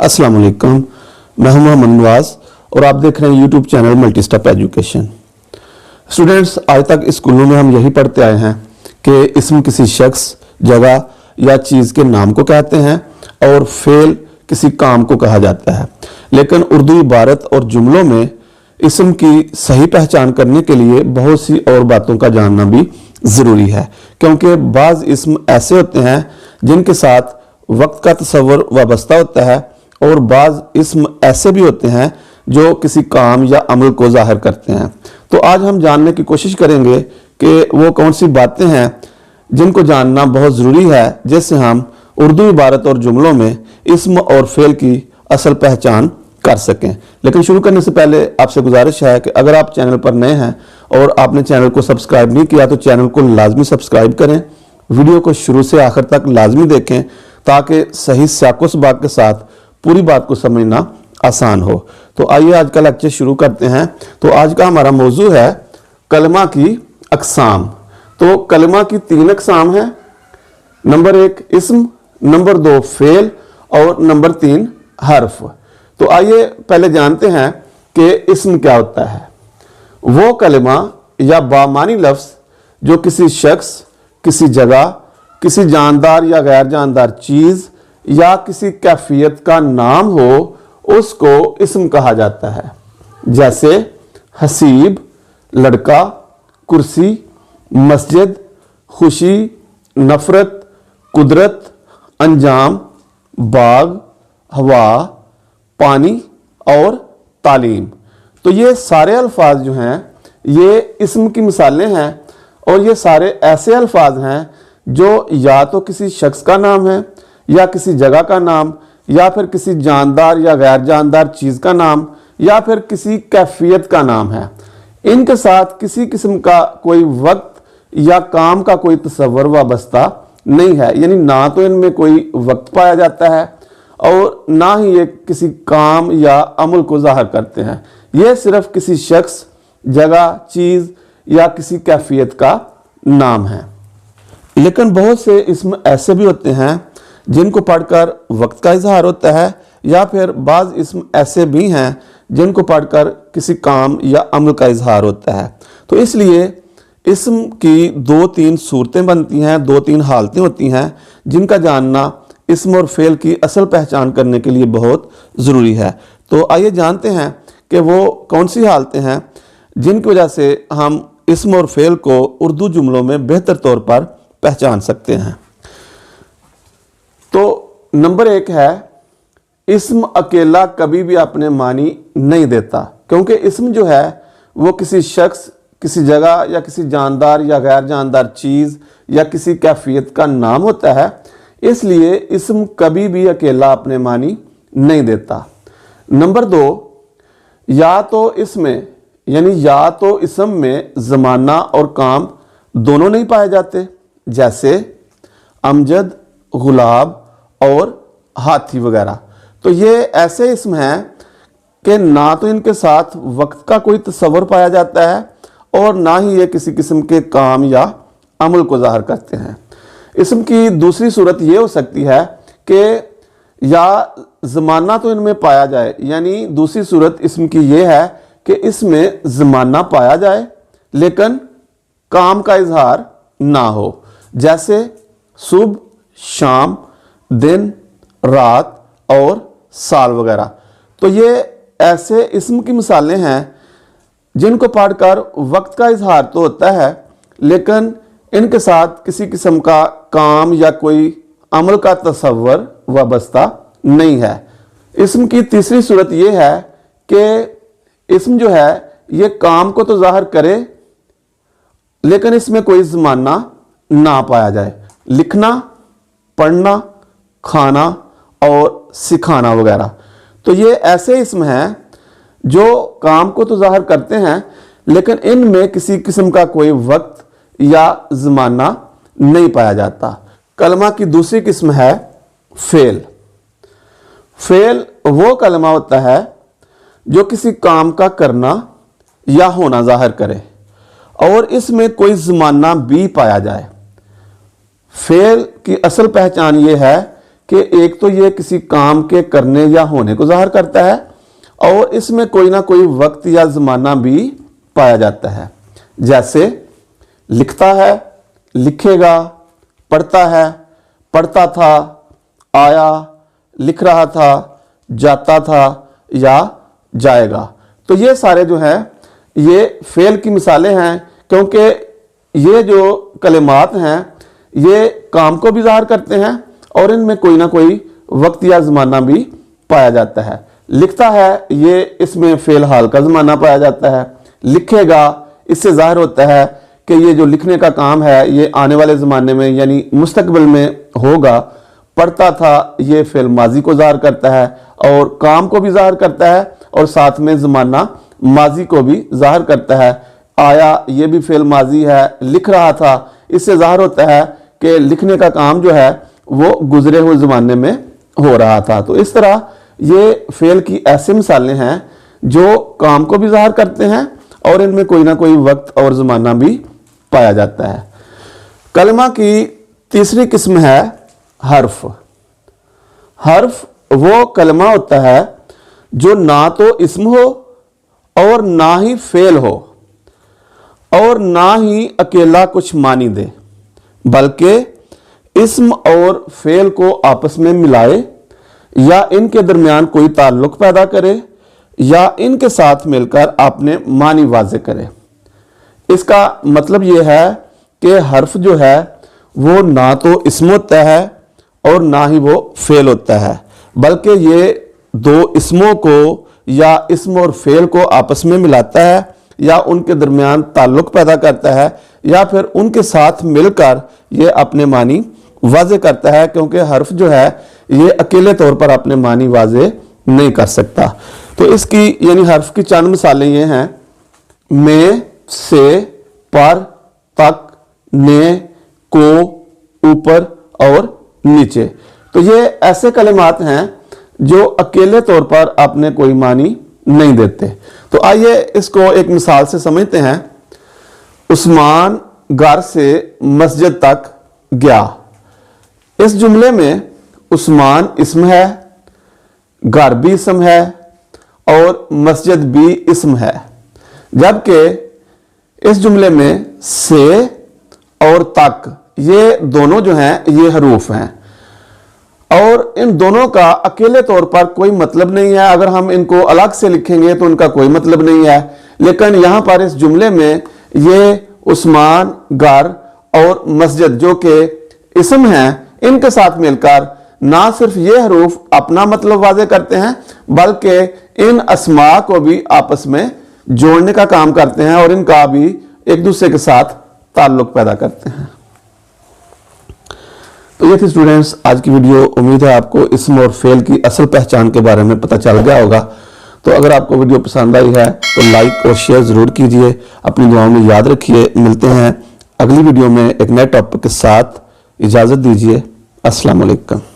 अस्सलाम वालेकुम, मैं हूं मोहम्मद नवाज और आप देख रहे हैं YouTube channel multi step education. Students, आज तक स्कूलों में हम यही पढ़ते आए हैं कि इसम किसी शख्स, जगह या चीज़ के नाम को कहते हैं और फेल किसी काम को कहा जाता है। लेकिन उर्दू इबारत और जुमलों में इसम की सही पहचान करने के लिए बहुत सी और बातों का जानना भी ज़रूरी है, क्योंकि बाज़ इसम ऐसे होते हैं जिनके साथ वक्त का तस्वर वाबस्ता होता है और बाज़ इसम ऐसे भी होते हैं जो किसी काम या अमल को ज़ाहिर करते हैं। तो आज हम जानने की कोशिश करेंगे कि वो कौन सी बातें हैं जिनको जानना बहुत ज़रूरी है, जिससे हम उर्दू इबारत और जुमलों में इसम और फेल की असल पहचान कर सकें। लेकिन शुरू करने से पहले आपसे गुजारिश है कि अगर आप चैनल पर नए हैं और आपने चैनल को सब्सक्राइब नहीं किया तो चैनल को लाजमी सब्सक्राइब करें, वीडियो को शुरू से आखिर तक लाजमी देखें ताकि सही सियाक़ो-स-बाक़ के साथ पूरी बात को समझना आसान हो। तो आइए आज का लेक्चर शुरू करते हैं। तो आज का हमारा मौजू है कलमा की अक़साम। तो कलमा की 3 अक़साम है। नंबर 1 इस्म, नंबर 2 फेल और नंबर 3 हर्फ। तो आइए पहले जानते हैं कि इस्म क्या होता है। वो कलमा या बामानी लफ्ज़ जो किसी शख्स, किसी जगह, किसी जानदार या गैर जानदार चीज़ या किसी कैफियत का नाम हो, उसको इस्म कहा जाता है। जैसे हसीब लड़का, कुर्सी, मस्जिद, खुशी, नफ़रत, कुदरत, अंजाम, बाग, हवा, पानी और तालीम। तो ये सारे अल्फाज जो हैं ये इस्म की मिसालें हैं और ये सारे ऐसे अल्फाज हैं जो या तो किसी शख्स का नाम है या किसी जगह का नाम या फिर किसी जानदार या गैर जानदार चीज़ का नाम या फिर किसी कैफियत का नाम है। इनके साथ किसी किस्म का कोई वक्त या काम का कोई तस्वर वाबस्ता नहीं है, यानी ना तो इनमें कोई वक्त पाया जाता है और ना ही ये किसी काम या अमल को ज़ाहिर करते हैं। ये सिर्फ किसी शख्स, जगह, चीज़ या किसी कैफियत का नाम है। लेकिन बहुत से इसम ऐसे भी होते हैं जिनको पढ़कर वक्त का इजहार होता है या फिर बाज़ इसम ऐसे भी हैं जिनको पढ़कर किसी काम या अमल का इजहार होता है। तो इसलिए इसम की 2-3 सूरतें बनती हैं, 2-3 हालतें होती हैं जिनका जानना इसम और फेल की असल पहचान करने के लिए बहुत ज़रूरी है। तो आइए जानते हैं कि वो कौन सी हालतें हैं जिनकी वजह से हम इसम और फेल को उर्दू जुमलों में बेहतर तौर पर पहचान सकते हैं। तो नंबर 1 है इस्म अकेला कभी भी अपने मानी नहीं देता, क्योंकि इस्म जो है वो किसी शख्स, किसी जगह या किसी जानदार या गैर जानदार चीज़ या किसी कैफियत का नाम होता है, इसलिए इस्म कभी भी अकेला अपने मानी नहीं देता। नंबर 2, या तो इसमें यानी या तो इस्म में ज़माना और काम दोनों नहीं पाए जाते, जैसे अमजद, गुलाब और हाथी वगैरह। तो ये ऐसे इस्म हैं कि ना तो इनके साथ वक्त का कोई तस्वर पाया जाता है और ना ही ये किसी किस्म के काम या अमल को ज़ाहिर करते हैं। इस्म की दूसरी सूरत ये हो सकती है कि या ज़माना तो इनमें पाया जाए, यानी दूसरी सूरत इस्म की ये है कि इसमें ज़माना पाया जाए लेकिन काम का इजहार ना हो, जैसे सुबह, शाम, दिन, रात और साल वगैरह। तो ये ऐसे इस्म की मिसालें हैं जिनको पढ़कर वक्त का इजहार तो होता है लेकिन इनके साथ किसी किस्म का काम या कोई अमल का तस्वर वाबस्ता नहीं है। इस्म की तीसरी सूरत ये है कि इस्म जो है ये काम को तो ज़ाहिर करे लेकिन इसमें कोई ज़माना ना पाया जाए। लिखना, पढ़ना, खाना और सिखाना वगैरह। तो ये ऐसे इस्म हैं जो काम को तो ज़ाहिर करते हैं लेकिन इनमें किसी किस्म का कोई वक्त या ज़माना नहीं पाया जाता। कलमा की दूसरी किस्म है फेल। फेल वो कलमा होता है जो किसी काम का करना या होना ज़ाहिर करे और इसमें कोई ज़माना भी पाया जाए। फेल की असल पहचान ये है कि एक तो ये किसी काम के करने या होने को ज़ाहिर करता है और इसमें कोई ना कोई वक्त या ज़माना भी पाया जाता है। जैसे लिखता है, लिखेगा, पढ़ता है, पढ़ता था, आया, लिख रहा था, जाता था या जाएगा। तो ये सारे जो हैं ये फेल की मिसालें हैं, क्योंकि ये जो कलिमात हैं ये काम को भी ज़ाहिर करते हैं और इनमें कोई ना कोई वक्त या ज़माना भी पाया जाता है। लिखता है, ये इसमें फेल हाल का ज़माना पाया जाता है। लिखेगा, इससे ज़ाहिर होता है कि ये जो लिखने का काम है ये आने वाले ज़माने में यानी मुस्तकबिल में होगा। पढ़ता था, ये फेल माजी को ज़ाहिर करता है और काम को भी ज़ाहिर करता है और साथ में ज़माना माजी को भी ज़ाहिर करता है। आया, ये भी फेल माजी है। लिख रहा था, इससे ज़ाहिर होता है कि लिखने का काम जो है वो गुजरे हुए ज़माने में हो रहा था। तो इस तरह ये फेल की ऐसी मिसालें हैं जो काम को भी ज़ाहिर करते हैं और इनमें कोई ना कोई वक्त और ज़माना भी पाया जाता है। कलमा की तीसरी किस्म है हर्फ। हर्फ वो कलमा होता है जो ना तो इस्म हो और ना ही फेल हो और ना ही अकेला कुछ मानी दे, बल्कि इस्म और फेल को आपस में मिलाए या इनके दरमियान कोई ताल्लुक पैदा करे या इनके साथ मिलकर अपने मानी वाज़े करे। इसका मतलब यह है कि हर्फ जो है वो ना तो इस्म होता है और ना ही वो फेल होता है, बल्कि ये दो इस्मों को या इस्म और फेल को आपस में मिलाता है या उनके दरमियान ताल्लुक पैदा करता है या फिर उनके साथ मिलकर ये अपने मानी वाज़े करता है, क्योंकि हर्फ जो है ये अकेले तौर पर अपने मानी वाज़े नहीं कर सकता। तो इसकी यानी हर्फ की चंद मिसालें ये हैं: में, से, पर, तक, ने, को, ऊपर और नीचे। तो ये ऐसे कलिमात हैं जो अकेले तौर पर अपने कोई मानी नहीं देते। तो आइए इसको एक मिसाल से समझते हैं। उस्मान घर से मस्जिद तक गया। इस जुमले में उस्मान इस्म है, घर भी इस्म है और मस्जिद भी इस्म है, जबकि इस जुमले में से और तक ये दोनों जो हैं ये हरूफ हैं और इन दोनों का अकेले तौर पर कोई मतलब नहीं है। अगर हम इनको अलग से लिखेंगे तो उनका कोई मतलब नहीं है, लेकिन यहाँ पर इस जुमले में ये उस्मान, घर और मस्जिद जो कि इस्म हैं, इनके साथ मिलकर ना सिर्फ ये हरूफ अपना मतलब वाज़े करते हैं बल्कि इन अस्मा को भी आपस में जोड़ने का काम करते हैं और इनका भी एक दूसरे के साथ ताल्लुक पैदा करते हैं। तो ये थी स्टूडेंट्स आज की वीडियो। उम्मीद है आपको इस्म और फेल की असल पहचान के बारे में पता चल गया होगा। तो अगर आपको वीडियो पसंद आई है तो लाइक और शेयर ज़रूर कीजिए, अपनी दुआओं में याद रखिए। मिलते हैं अगली वीडियो में एक नए टॉपिक के साथ। इजाज़त दीजिए। अस्सलाम वालेकुम।